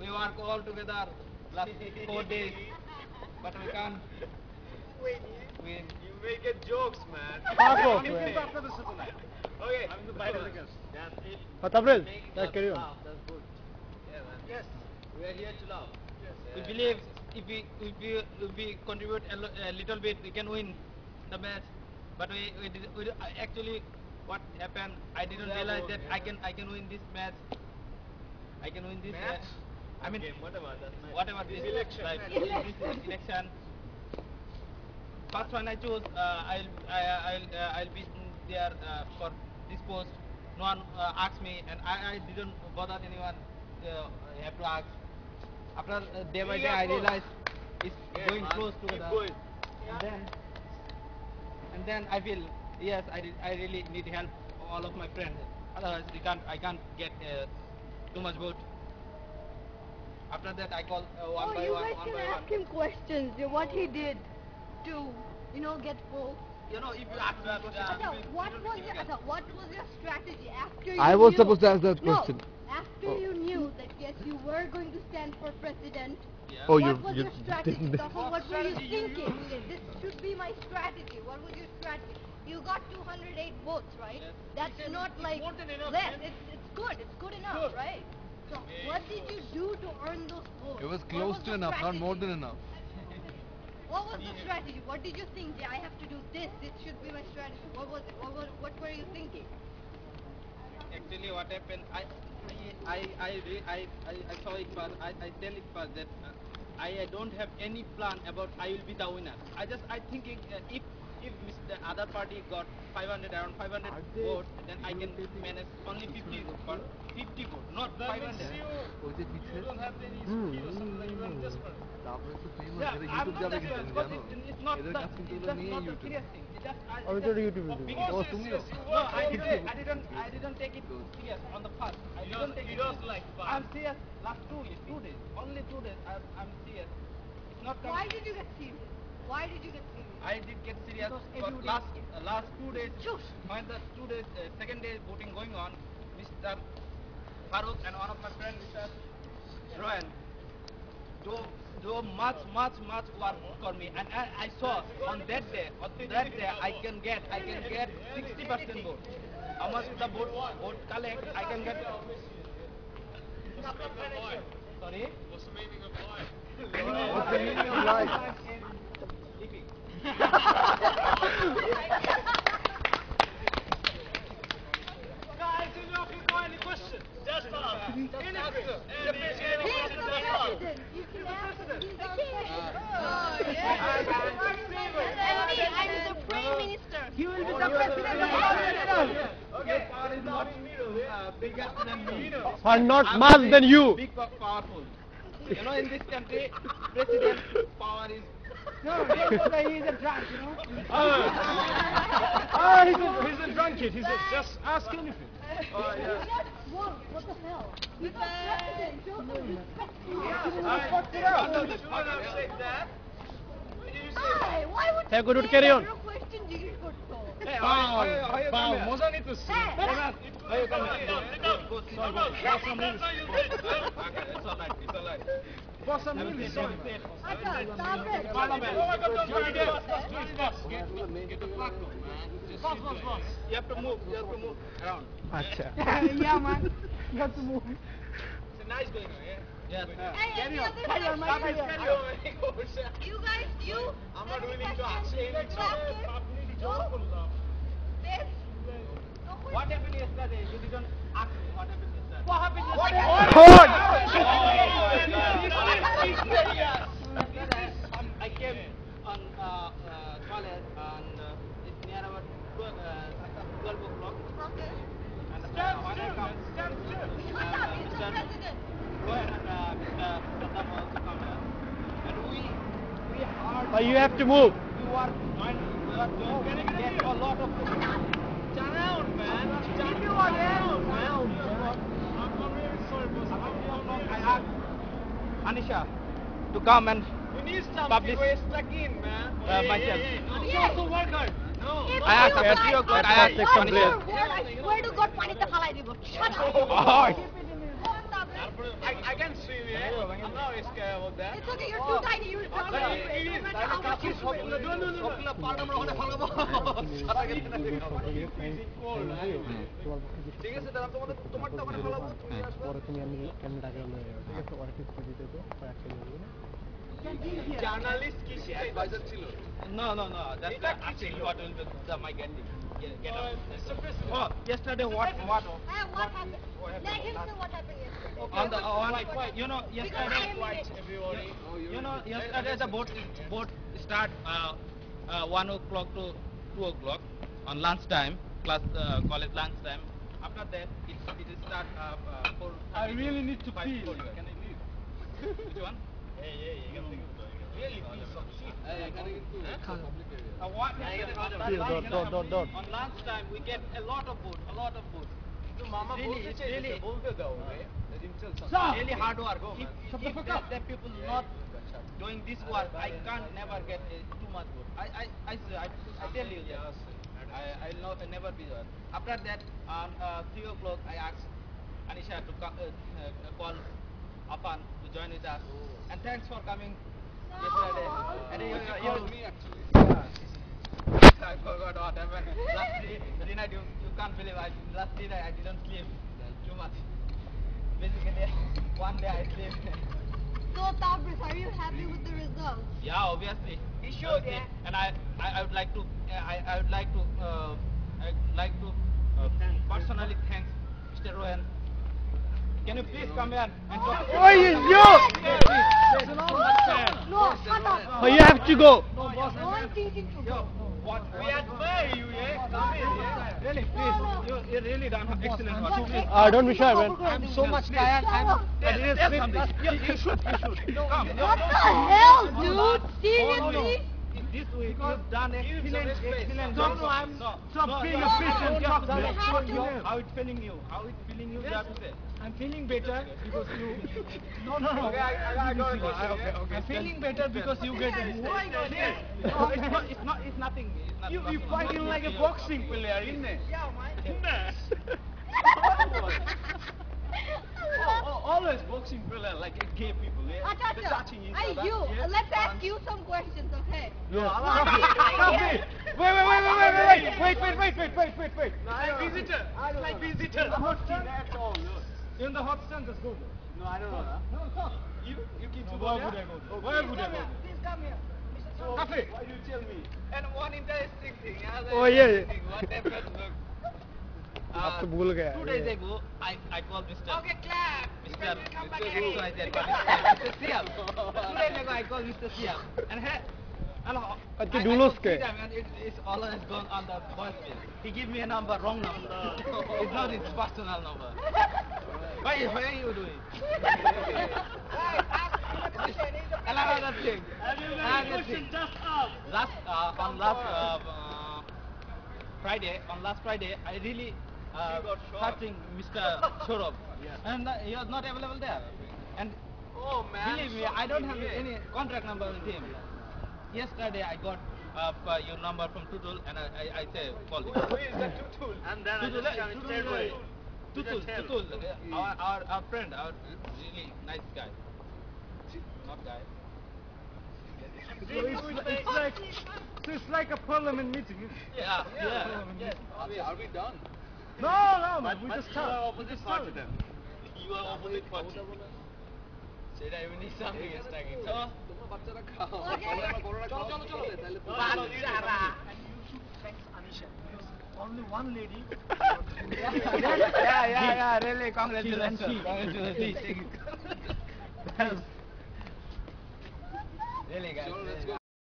We work all together last 4 days, but we can't win. You make it jokes, man. Fuck off, man. Okay. That's it. Tabril, Let's carry on. That's good. Yeah, man. Yes. We are here to love. We believe if we contribute a little bit, we can win the match. But we actually what happened? I didn't realize that I can win this match. I can win this match. I mean, whatever this election. This election. First one I choose, I'll be there for this post. No one asked me, and I didn't bother anyone. Have to ask. After day by day, I realized it's going close to the. And then I feel yes, I really need help all of my friends. Otherwise, I can't get too much vote. After that, I call one by one. You guys can ask him questions. What he did to, get votes. If you ask me a question, What was your strategy after you I was knew? supposed to ask that question. No, after you knew that yes, you were going to stand for president. yeah. Oh, What was your strategy? What were you thinking? This should be my strategy. What was your strategy? You got 208 votes, right? Yes. That's not like more than enough, less. man. It's good. It's good enough, right? So what did you do to earn those votes? It was What close the to enough, not more strategy? than enough. What was the strategy? What did you think? Yeah, I have to do this. This should be my strategy. What was it? What were you thinking? Actually, what happened? I saw it first. I tell it first that I don't have any plan about I will be the winner. I thinking if the other party got around 500 votes, then I can manage only 50 votes, not 500. You don't have any skill or something like you are desperate. Yeah, I'm not that serious, because it's not the serious thing. It's just আমি তো YouTube Because video. you're serious, you No, work I all day. didn't take it serious on the first. I You didn't don't- take you it. don't like fun. I'm serious. Last 2 days, only 2 days. I'm serious. It's not. Why did you get serious? Why did you get serious? I did get serious Because for everybody- last 2 days. Shush. When the 2 days, second day voting going on, Mr. Farooq and one of my friends, Mr. Rohan, do much work for me, and I saw on that day I can get 60% vote. How much the vote collect? I can get. Sorry. What's the meaning of life? What's the meaning of life? Sleeping. Guys, if you know any question, just ask. Anything. He's the president. You can ask him. He's our president. I'm the prime minister. He will be the president of Canada. Okay, power is not bigger than me. Are not much than you. Big powerful. In this country, president power is. No, he's a drunk, He's a drunkard. He's just ask anything. Whoa, what the hell? He's the president. Show some respect. Hi, why would Hey, you good, say carry that? on. Your question জিজ্ঞেস করতো। মজা নিতেছি আচ্ছা, তারপরে You have to move around. আচ্ছা yeah, man. You have to move. It's a nice going on, yeah? Yes. Carry on, You guys, I'm not willing to ask anything. This. What happened yesterday? You didn't ask me what happened yesterday. What happened I came on college and it's near about 12 o'clock. Okay. And when I come, Shut up, he's the president. Rohan and Mr. Saddam also come here. And we heard. You have to move. We were going to get a lot of. Down, man. If you are down. I'm really sorry, boss. I asked Anisha to come and You need something Publish. where you're stuck in, man. myself. Anisha also work hard. If I asked you at guys 3 o'clock, don't I asked watch some your players. word, I swear to God, পানিতে ফালাই দিব। Shut up. I can swim, yeah. I'm not scared about that. It's okay, you're too tiny, you'll drown anyway. No matter how much you swim. ঠিক আছে তাহলে তোমারটা ওখানে ফেলাবো তুমি আসবে পরে তুমি আমি ক্যামেরাটাকে ঠিক আছে ওরা কিছু দিতে তো একটা দিবে না Journalist কি advisor ছিল? No, that's actually what will be my get up. It's a business. Oh, yesterday what What happened? Let him say what happened yesterday. on the you know yesterday White, everybody. you know yesterday the boat start 1 o'clock to 2 o'clock on lunch time college lunch time. After that it is start for I really need to pee. Can I leave? Which one? Really please succeed. What Don't. on lunch time we get a lot of food. মামা বলতে চাইছে বলতে দাও Really hard work. If the people not doing this work, I can't never get too much food. I tell you that. I'll never be there. After that, on 3 o'clock, I asked Anisha to call Afan to join with us. And thanks for coming yesterday. And you called me actually. I forgot what happened. Last night you can't believe last night I didn't sleep too much. Basically, one day I sleep. So, Tabriz, are you happy with the results? Yeah, obviously. He should, And I would like to personally thank Mr. Rohan. Can you please come here and talk? Oh, you! No, shut up. Oh, you have to go. No one thinking to go. What? We admire you, yeah. Come here, yeah. Really, please. You really done excellent work. Don't be shy, man. I'm so much tired. I didn't sleep. You should. Come. What the hell, dude? Seriously? This week you've done excellent No, job. no, stop being a bitch and talk to me. How it feeling you? How it feeling you? You have to say. I'm feeling better because you. No. Okay, I got it. Okay. I'm feeling better because you get it. No, it's nothing. You fighting like a boxing player, isn't it? Always boxing player like gay people. Yeah? They're touching each Hey, other. you. Yeah? Let's ask you some questions, okay? Wait. Like visitor. Like visitor. That's all. In the hot sun, just go. No, I don't know. No, come. You keep to Where would I go? Where would I go? Please come here. So, Cafe. why you tell me? And one interesting thing. Oh, yeah. What happened? Look. अब तो भूल गया 2 days ago, I called Mr. Okay, clap. Mr. Mr. Siam. 2 days ago, I called Mr. Siam. And अच्छा, डूलोस के? It's always gone on the voicemail. He give me a number, wrong number. It's not his personal number. Why are you doing? And another thing. On last Friday, I really searching Mr. Shorab, and he was not available there. And Oh man. believe me, I don't have any contract number with him. Yesterday, I got your number from Tutul, and I say call him. Who is that Tutul? And then Tutul, our friend, our really nice guy. Not guy. It's like a parliament meeting. Yeah. Are we done? No, man. We just You are start. opposite party then. You are opposite party. Said I will need something is tagging. So, তোমরা বাচ্চারা খাও Okay. আমরা বড়রা খাও চলো তাহলে বাচ্চারা। Only one lady. yeah, really, congratulations. Really, guys. Let's go.